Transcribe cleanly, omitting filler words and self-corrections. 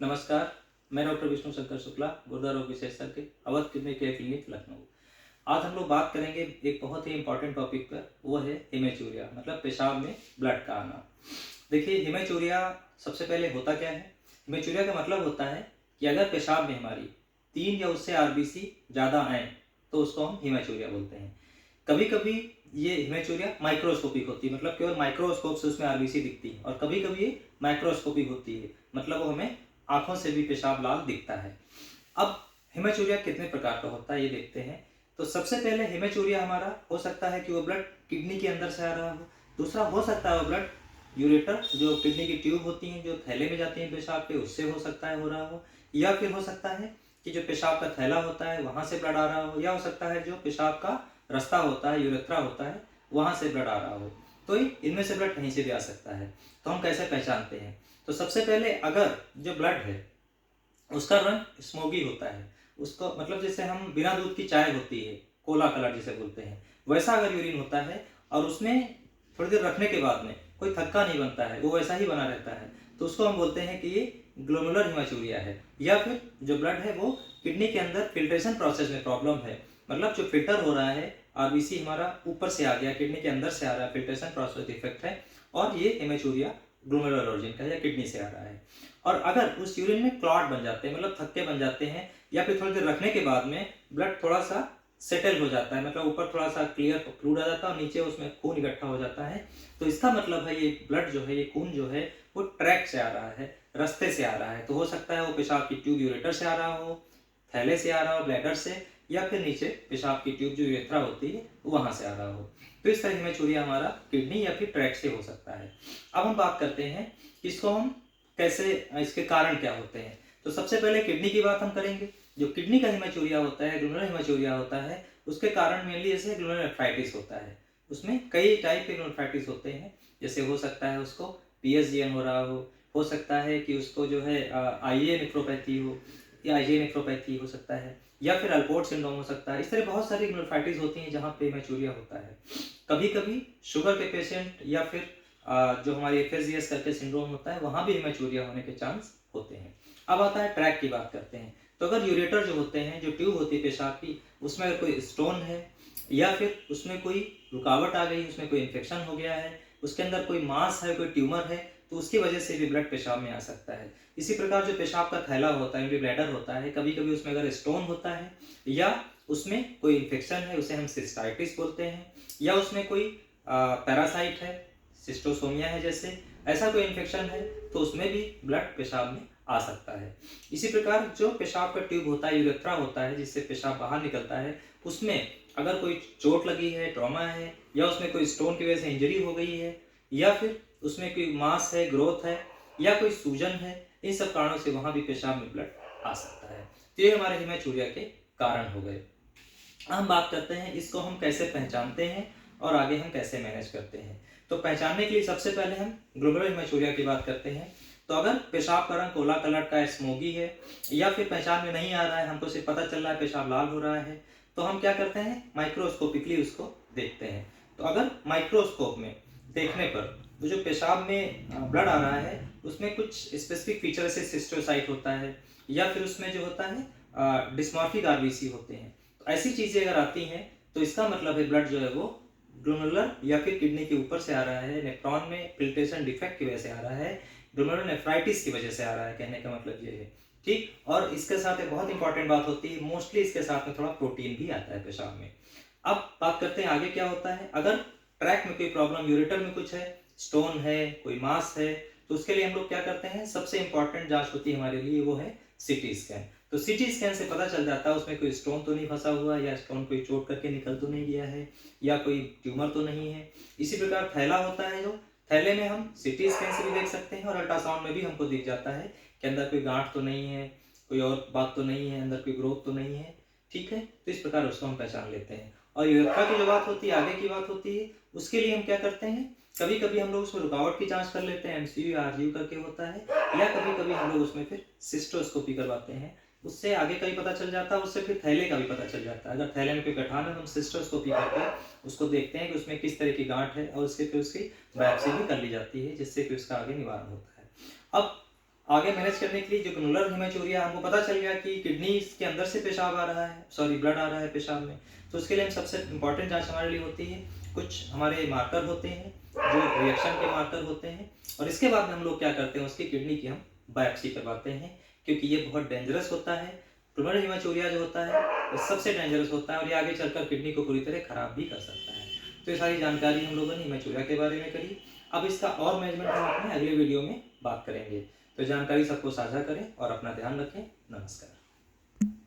नमस्कार, मैं डॉक्टर विष्णु शंकर शुक्ला, गुर्दा रोग विशेषज्ञ, Awadh kidney care clinic, Lucknow. आज हम लोग बात करेंगे एक बहुत ही इम्पोर्टेंट टॉपिक पर, वो है हेमेचूरिया, मतलब पेशाब में ब्लड का आना। देखिए, हेमेचूरिया सबसे पहले होता क्या है? हेमेचूरिया का मतलब होता है कि अगर पेशाब में हमारी 3 या उससे आरबीसी ज़्यादा आएँ, तो उसको हम हेमेचूरिया बोलते हैं। कभी कभी ये हेमेचूरिया माइक्रोस्कोपिक होती है, मतलब केवल माइक्रोस्कोप से उसमें आरबीसी दिखती है, और कभी कभी ये मैक्रोस्कोपिक होती है, मतलब वो हमें आंखों से भी पेशाब लाल दिखता है। अब हेमेचूरिया कितने प्रकार का होता है ये देखते हैं। तो सबसे पहले हेमेचूरिया हमारा हो सकता है कि वो ब्लड किडनी के अंदर से आ रहा हो। दूसरा हो सकता है वो ब्लड यूरेटर, जो किडनी की ट्यूब होती हैं, जो थैले में जाती हैं पेशाब के, उससे हो सकता है हो रहा हो। या फिर हो सकता है कि जो पेशाब का थैला होता है वहां से ब्लड आ रहा हो। या हो सकता है जो पेशाब का रास्ता होता है, यूरेथ्रा होता है, वहां से ब्लड आ रहा हो। तो इनमें से ब्लड कहीं से भी आ सकता है। तो हम कैसे पहचानते हैं? तो सबसे पहले अगर जो ब्लड है उसका रंग स्मोकी होता है, उसको मतलब जैसे हम बिना दूध की चाय होती है, कोला कलर जिसे बोलते हैं, वैसा अगर यूरिन होता है और उसमें थोड़ी देर रखने के बाद में कोई थक्का नहीं बनता है, वो वैसा ही बना रहता है, तो उसको हम बोलते हैं कि ये ग्लोमेरुलर हेमाचूरिया है। या फिर जो ब्लड है वो किडनी के अंदर फिल्ट्रेशन प्रोसेस में प्रॉब्लम है, मतलब जो फिल्टर हो रहा है, आरबीसी हमारा ऊपर से आ गया, किडनी के अंदर से आ रहा है, फिल्ट्रेशन प्रोसेस डिफेक्ट है, और ये हेमाचूरिया ग्लोमेरुलर ओरिजिन का या किडनी से आ रहा है। और अगर उस यूरिन में क्लॉट बन जाते हैं, मतलब थक्के बन जाते हैं, या फिर थोड़ी देर रखने के बाद में ब्लड थोड़ा सा सेटल हो जाता है, मतलब ऊपर थोड़ा सा क्लियर फ्लूइड आ जाता है और नीचे उसमें खून इकट्ठा हो जाता है, तो इसका मतलब है ये ब्लड जो है, ये खून जो है, वो ट्रैक से आ रहा है, रास्ते से आ रहा है। तो हो सकता है वो पेशाब की ट्यूब यूरेटर से आ रहा हो, थैले से आ रहा हो, ब्लैडर से, या फिर नीचे पेशाब की ट्यूब जो यूरेथ्रा होती है वहां से आ रहा हो। तो इस तरह में चूरिया हमारा किडनी या फिर ट्रैक से हो सकता है। अब हम बात करते हैं कि इसको हम कैसे, इसके कारण क्या होते हैं। तो सबसे पहले किडनी की बात हम करेंगे। जो किडनी का हेमाचूरिया होता है, ग्लोमेरुलर हेमाचूरिया होता है, उसके कारण मेनली जैसे ग्लोमेरुलनेफ्राइटिस होता है। उसमें कई टाइप के ग्लोमेरुलनेफ्राइटिस होते हैं, जैसे हो सकता है उसको पीएसजीएन हो रहा हो सकता है कि उसको जो है आईए नेफ्रोपैथी हो, या आईजीए नेफ्रोपैथी हो सकता है, या फिर अल्पोर्ट सिंड्रोम हो सकता है। इस तरह बहुत सारी ग्लोमेरुलनेफ्राइटिस होती हैं जहाँ पे हेमाचूरिया होता है। कभी कभी शुगर के पेशेंट या फिर जो हमारी एफएसजीएस करके सिंड्रोम होता है, वहां भी हेमाचूरिया होने के चांस होते हैं। अब आता है ट्रैक की बात करते हैं। तो अगर यूरेटर जो होते हैं, जो ट्यूब होती है पेशाब की, उसमें अगर कोई स्टोन है, या फिर उसमें कोई रुकावट आ गई, उसमें कोई इन्फेक्शन हो गया है, उसके अंदर कोई मांस है, कोई ट्यूमर है, तो उसकी वजह से भी ब्लड पेशाब में आ सकता है। इसी प्रकार जो पेशाब का थैला होता है, ब्लैडर होता है, कभी कभी उसमें अगर स्टोन होता है, या उसमें कोई इन्फेक्शन है, उसे हम सिस्टाइटिस बोलते हैं, या उसमें कोई पैरासाइट है, सिस्टोसोमिया है जैसे, ऐसा कोई इन्फेक्शन है, तो उसमें भी ब्लड पेशाब में आ सकता है। इसी प्रकार जो पेशाब का ट्यूब होता है, यूरेथ्रा होता है, जिससे पेशाब बाहर निकलता है, उसमें अगर कोई चोट लगी है, ट्रॉमा है, या उसमें कोई स्टोन की वजह से इंजरी हो गई है, या फिर उसमें कोई मांस है, ग्रोथ है, या कोई सूजन है, इन सब कारणों से वहां भी पेशाब में ब्लड आ सकता है। तो ये हमारे हेमाचूरिया के कारण हो गए। हम बात करते हैं इसको हम कैसे पहचानते हैं और आगे हम कैसे मैनेज करते हैं। तो पहचानने के लिए सबसे पहले हम ग्लोमेरुलर हेमाचूरिया की बात करते हैं। तो अगर पेशाब का रंग कोला कलर का स्मोगी है, या फिर पहचान में नहीं आ रहा है, हमको सिर्फ पता चल रहा है पेशाब लाल हो रहा है, तो हम क्या करते हैं, माइक्रोस्कोपिकली उसको देखते हैं। तो अगर माइक्रोस्कोप में देखने पर वो जो पेशाब में ब्लड आ रहा है, उसमें कुछ स्पेसिफिक फीचर से सिस्टोसाइट होता है, या फिर उसमें जो होता है डिस्मॉर्फिक आरबीसी होते हैं, तो ऐसी चीजें अगर आती हैं, तो इसका मतलब है ब्लड जो है वो ग्लोमेरुलर या फिर किडनी के ऊपर से आ रहा है, नेफ्रॉन में फिल्ट्रेशन डिफेक्ट की वजह से आ रहा है, ग्लोमेरुलनेफ्राइटिस की वजह से आ रहा है, कहने का मतलब ये है। ठीक, और इसके साथ एक बहुत इंपॉर्टेंट बात होती है, मोस्टली इसके साथ में थोड़ा प्रोटीन भी आता है पेशाब में। अब बात करते हैं आगे क्या होता है। अगर ट्रैक में कोई प्रॉब्लम, यूरेटर में कुछ है, स्टोन है, कोई मास है, तो उसके लिए हम लोग क्या करते हैं, सबसे इंपॉर्टेंट जांच होती है हमारे लिए, वो है सीटी स्कैन। तो सीटी स्कैन से पता चल जाता है उसमें कोई स्टोन तो नहीं फंसा हुआ, या स्टोन कोई चोट करके निकल तो नहीं गया है, या कोई ट्यूमर तो नहीं है। इसी प्रकार थैला होता है, जो थैले में हम सीटी स्कैन से भी देख सकते हैं, और अल्ट्रासाउंड में भी हमको दिख जाता है कि अंदर कोई गांठ तो नहीं है, कोई और बात तो नहीं है, अंदर कोई ग्रोथ तो नहीं है। ठीक है, तो इस प्रकार उसको हम पहचान लेते हैं। और यूरेथ्रा की जो बात होती है, आगे की बात होती है, उसके लिए हम क्या करते हैं, कभी कभी हम लोग उसमें रुकावट की जांच कर लेते हैं, एमसीयू या आरजीयू करके होता है, या कभी कभी हम लोग उसमें फिर सिस्टोस्कोपी करवाते हैं, उससे आगे का भी पता चल जाता है, उससे फिर थैले का भी पता चल जाता है। अगर थैले में कोई गठान है, तो हम सिस्टोस्कोपी करके उसको देखते हैं कि उसमें किस तरह की गांठ है, और उसके फिर उसकी बायोप्सी भी कर ली जाती है, जिससे कि उसका आगे निवारण होता है। अब आगे मैनेज करने के लिए जो ग्रानुलर हेमाचूरिया, हमको पता चल गया कि किडनी के अंदर से पेशाब आ रहा है, सॉरी ब्लड आ रहा है पेशाब में, तो उसके लिए हम सबसे इम्पॉर्टेंट जांच हमारे लिए होती है, कुछ हमारे मार्कर होते हैं जो रिएक्शन के मार्कर होते हैं, और इसके बाद में हम लोग क्या करते हैं, उसकी किडनी की हम बायोप्सी करवाते हैं, क्योंकि ये बहुत डेंजरस होता है। प्लमोनरी हेमाचूरिया जो होता है वो सबसे डेंजरस होता है और ये आगे चलकर किडनी को पूरी तरह खराब भी कर सकता है। तो ये सारी जानकारी हम लोगों ने हेमाचूरिया के बारे में करी। अब इसका और मैनेजमेंट हम अपने अगले वीडियो में बात करेंगे। तो जानकारी सबको साझा करें और अपना ध्यान रखें। नमस्कार।